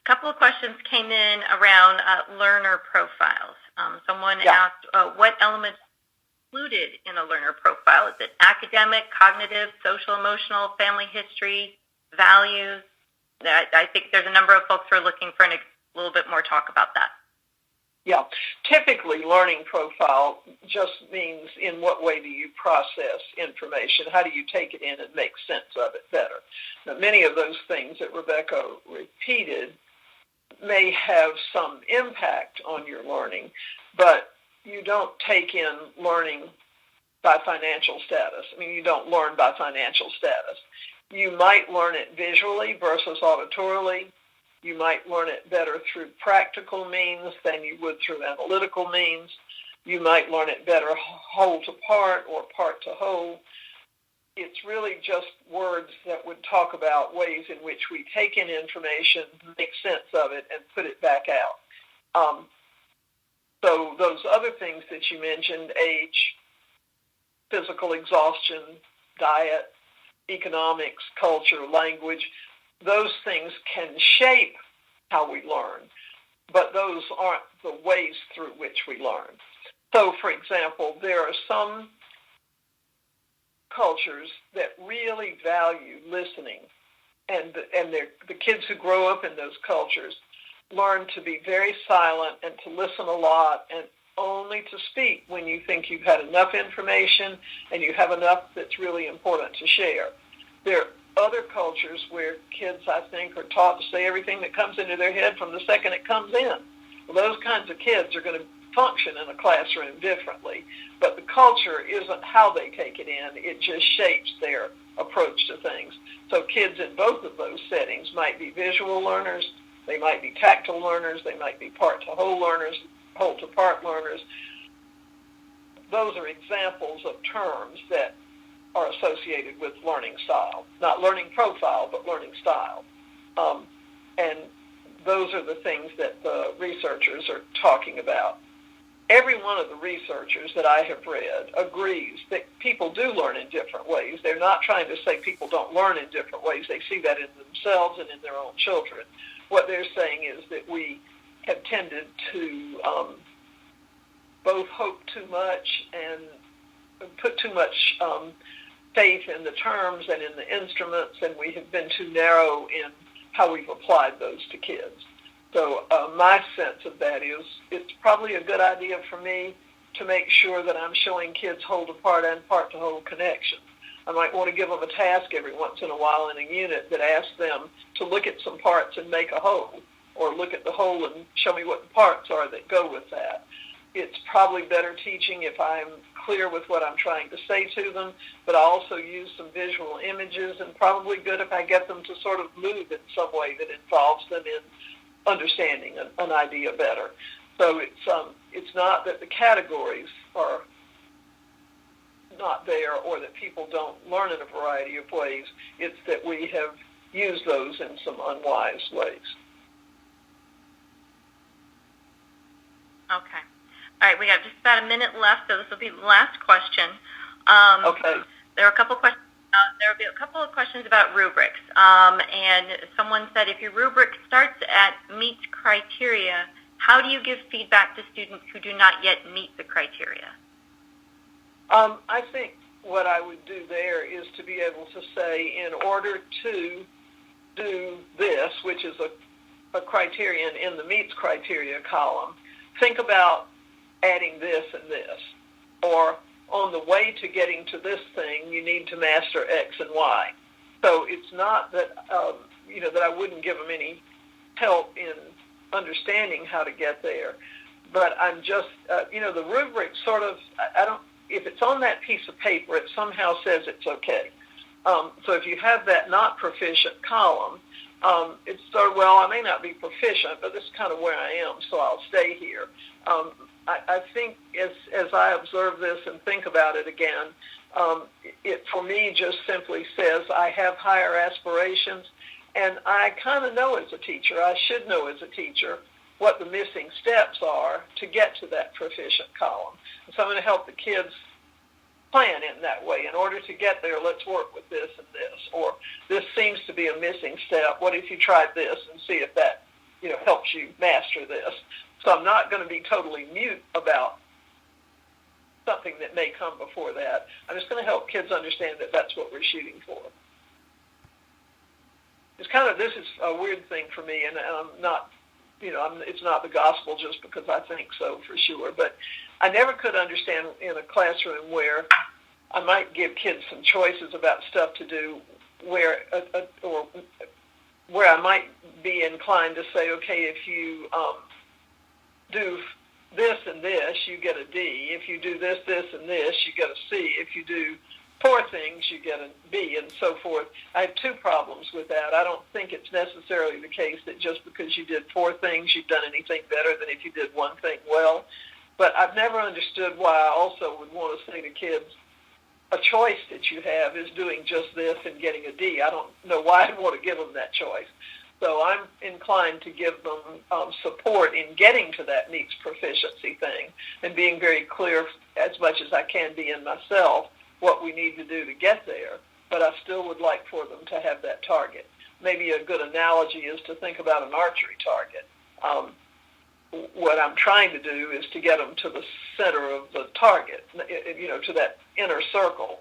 couple of questions came in around learner profiles. Someone asked, what elements included in a learner profile? Is it academic, cognitive, social, emotional, family history, values? I think there's a number of folks who are looking for a little bit more talk about that. Yeah. Typically, learning profile just means in what way do you process information? How do you take it in and make sense of it better? Now, many of those things that Rebecca repeated may have some impact on your learning, but you don't take in learning by financial status. I mean, you don't learn by financial status. You might learn it visually versus auditorily. You might learn it better through practical means than you would through analytical means. You might learn it better whole to part or part to whole. It's really just words that would talk about ways in which we take in information, make sense of it, and put it back out. So those other things that you mentioned, age, physical exhaustion, diet, economics, culture, language, those things can shape how we learn, but those aren't the ways through which we learn. So, for example, there are some cultures that really value listening, and the kids who grow up in those cultures learn to be very silent and to listen a lot and only to speak when you think you've had enough information and you have enough that's really important to share. There are other cultures where kids, I think, are taught to say everything that comes into their head from the second it comes in. Well, those kinds of kids are going to function in a classroom differently, but the culture isn't how they take it in. It just shapes their approach to things. So kids in both of those settings might be visual learners, they might be tactile learners, they might be part-to-whole learners, whole-to-part learners. Those are examples of terms that are associated with learning style. Not learning profile, but learning style. And those are the things that the researchers are talking about. Every one of the researchers that I have read agrees that people do learn in different ways. They're not trying to say people don't learn in different ways. They see that in themselves and in their own children. What they're saying is that we have tended to both hope too much and put too much faith in the terms and in the instruments, and we have been too narrow in how we've applied those to kids. So my sense of that is it's probably a good idea for me to make sure that I'm showing kids whole-to-part and part-to-whole connections. I might want to give them a task every once in a while in a unit that asks them to look at some parts and make a whole, or look at the whole and show me what the parts are that go with that. It's probably better teaching if I'm clear with what I'm trying to say to them, but I also use some visual images, and probably good if I get them to sort of move in some way that involves them in understanding an idea better. So it's not that the categories are not there or that people don't learn in a variety of ways. It's that we have used those in some unwise ways. Okay. All right, we have just about a minute left, so this will be the last question. Okay. There are a couple questions. There will be a couple of questions about rubrics. And someone said, if your rubric starts at meets criteria, how do you give feedback to students who do not yet meet the criteria? I think what I would do there is to be able to say, in order to do this, which is a criterion in the meets criteria column, think about adding this and this. Or on the way to getting to this thing, you need to master X and Y. So it's not that, that I wouldn't give them any help in understanding how to get there. But I'm just, the rubric sort of, if it's on that piece of paper, it somehow says it's okay. So if you have that not proficient column, it's sort of, well, I may not be proficient, but this is kind of where I am, so I'll stay here. I think as I observe this and think about it again, it for me just simply says I have higher aspirations, and I kind of know as a teacher, I should know as a teacher, what the missing steps are to get to that proficient column. And so I'm going to help the kids plan in that way. In order to get there, let's work with this and this. Or this seems to be a missing step. What if you tried this and see if that, helps you master this? So I'm not going to be totally mute about something that may come before that. I'm just going to help kids understand that that's what we're shooting for. This is a weird thing for me, and I'm not, it's not the gospel just because I think so for sure, but I never could understand in a classroom where I might give kids some choices about stuff to do where I might be inclined to say, okay, if you do this and this, you get a D. If you do this, this, and this, you get a C. If you do 4 things, you get a B, and so forth. I have 2 problems with that. I don't think it's necessarily the case that just because you did 4 things, you've done anything better than if you did 1 thing well. But I've never understood why I also would want to say to kids, a choice that you have is doing just this and getting a D. I don't know why I'd want to give them that choice. So I'm inclined to give them support in getting to that meets proficiency thing and being very clear as much as I can be in myself what we need to do to get there. But I still would like for them to have that target. Maybe a good analogy is to think about an archery target. What I'm trying to do is to get them to the center of the target, to that inner circle.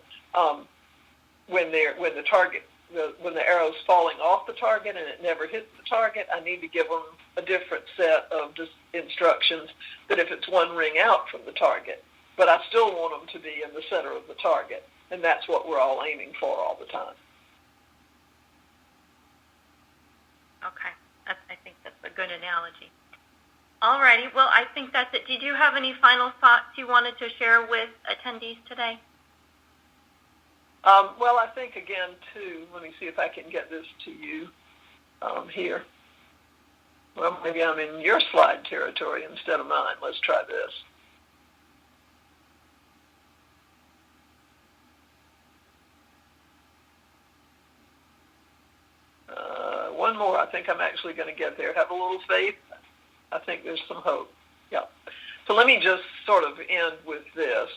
When the arrow's falling off the target and it never hits the target, I need to give them a different set of instructions than if it's 1 ring out from the target. But I still want them to be in the center of the target, and that's what we're all aiming for all the time. Okay, I think that's a good analogy. All righty, well, I think that's it. Did you have any final thoughts you wanted to share with attendees today? Well, I think, again, too, let me see if I can get this to you here. Well, maybe I'm in your slide territory instead of mine. Let's try this. One more. I think I'm actually going to get there. Have a little faith. I think there's some hope. Yeah. So let me just sort of end with this.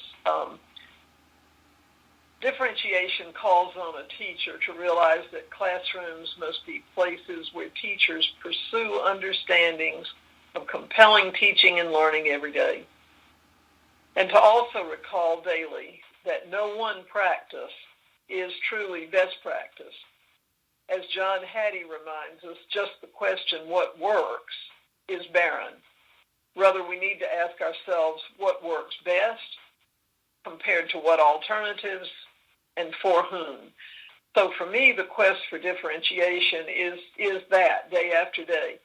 Differentiation calls on a teacher to realize that classrooms must be places where teachers pursue understandings of compelling teaching and learning every day. And to also recall daily that no one practice is truly best practice. As John Hattie reminds us, just the question, what works, is barren. Rather, we need to ask ourselves what works best compared to what alternatives and for whom. So for me, the quest for differentiation is that day after day.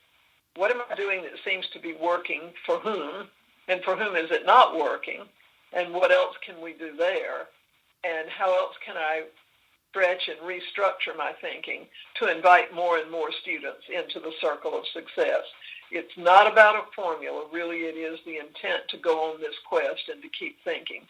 What am I doing that seems to be working for whom, and for whom is it not working, and what else can we do there, and how else can I stretch and restructure my thinking to invite more and more students into the circle of success. It's not about a formula. Really, it is the intent to go on this quest and to keep thinking.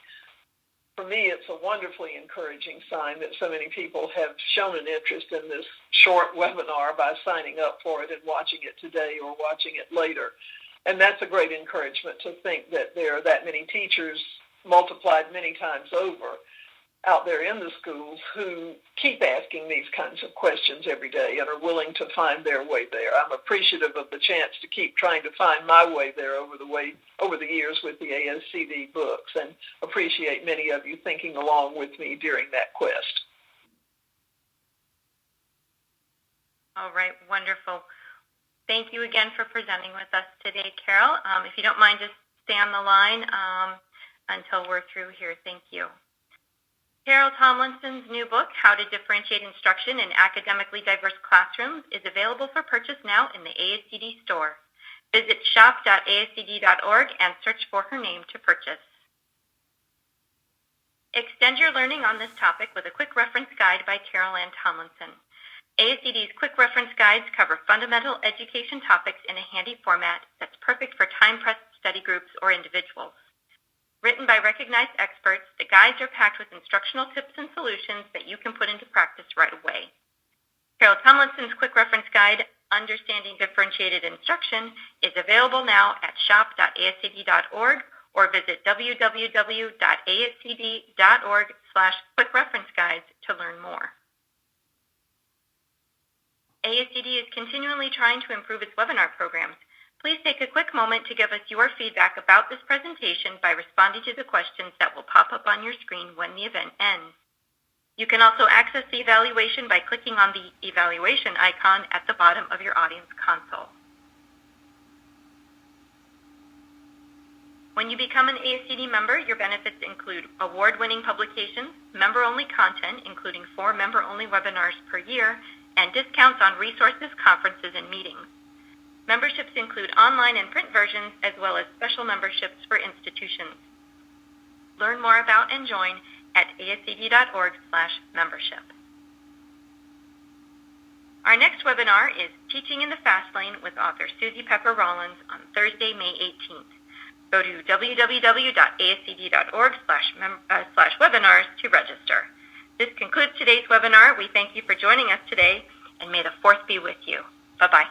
For me, it's a wonderfully encouraging sign that so many people have shown an interest in this short webinar by signing up for it and watching it today or watching it later. And that's a great encouragement to think that there are that many teachers multiplied many times over out there in the schools who keep asking these kinds of questions every day and are willing to find their way there. I'm appreciative of the chance to keep trying to find my way there over the years with the ASCD books, and appreciate many of you thinking along with me during that quest. All right, wonderful. Thank you again for presenting with us today, Carol. If you don't mind, just stay on the line until we're through here. Thank you. Carol Tomlinson's new book, How to Differentiate Instruction in Academically Diverse Classrooms, is available for purchase now in the ASCD store. Visit shop.ascd.org and search for her name to purchase. Extend your learning on this topic with a quick reference guide by Carol Ann Tomlinson. ASCD's quick reference guides cover fundamental education topics in a handy format that's perfect for time-pressed study groups or individuals. Written by recognized experts, the guides are packed with instructional tips and solutions that you can put into practice right away. Carol Tomlinson's quick reference guide, Understanding Differentiated Instruction, is available now at shop.ascd.org or visit www.ascd.org/quickreferenceguides to learn more. ASCD is continually trying to improve its webinar programs. Please take a quick moment to give us your feedback about this presentation by responding to the questions that will pop up on your screen when the event ends. You can also access the evaluation by clicking on the evaluation icon at the bottom of your audience console. When you become an ASCD member, your benefits include award-winning publications, member-only content, including 4 member-only webinars per year, and discounts on resources, conferences, and meetings. Memberships include online and print versions, as well as special memberships for institutions. Learn more about and join at ascd.org/membership. Our next webinar is Teaching in the Fast Lane with author Susie Pepper Rollins on Thursday, May 18th. Go to www.ascd.org/webinars to register. This concludes today's webinar. We thank you for joining us today, and may the 4th be with you. Bye-bye.